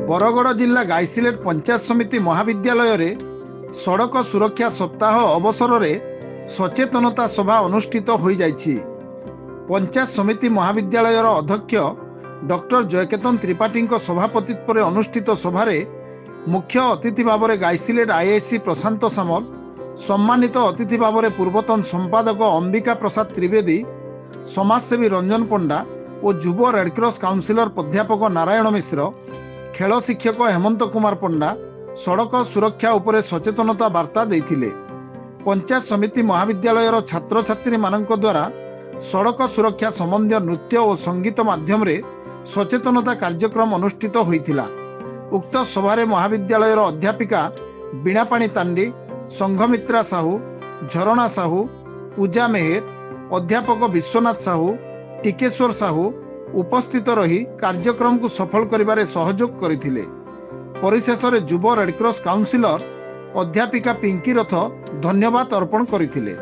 बरगड़ जिला गाइसिलेट पंचायत समिति महाविद्यालय सड़क सुरक्षा सप्ताह अवसर में सचेतनता सभा अनुष्ठित हो जाइछि। पंचायत समिति महाविद्यालय अध्यक्ष डॉक्टर जयकेतन त्रिपाठी सभापतित्व में अनुष्ठित सभारे मुख्य अतिथि भाव में गाइसिलेट आईआईसी प्रशांत सामल, सम्मानित अतिथि भाव में पूर्वतन संपादक अंबिका प्रसाद त्रिवेदी, समाजसेवी रंजन पंडा और युव रेडक्रॉस काउंसिलर प्राध्यापक नारायण मिश्र, खेल शिक्षक हेमंत कुमार पंडा सड़क सुरक्षा उपरे सचेतनता वार्ता देथिले। पंचायत समिति महाविद्यालय छात्र छात्री मानक द्वारा सड़क सुरक्षा संबंधी नृत्य और संगीत माध्यम रे सचेतनता कार्यक्रम अनुष्ठित होइथिला। उक्त सभारे महाविद्यालय अध्यापिका बीणापाणी तांडी, संघमित्रा साहू, झरणा साहू, पूजा मेहेर, अध्यापक विश्वनाथ साहू, टिकेश्वर साहू उपस्थित रही कार्यक्रम को सफल करिबारे सहयोग करथिले। परिशेष रे युव रेडक्रॉस काउंसिलर अध्यापिका पिंकी रथ धन्यवाद अर्पण करथिले।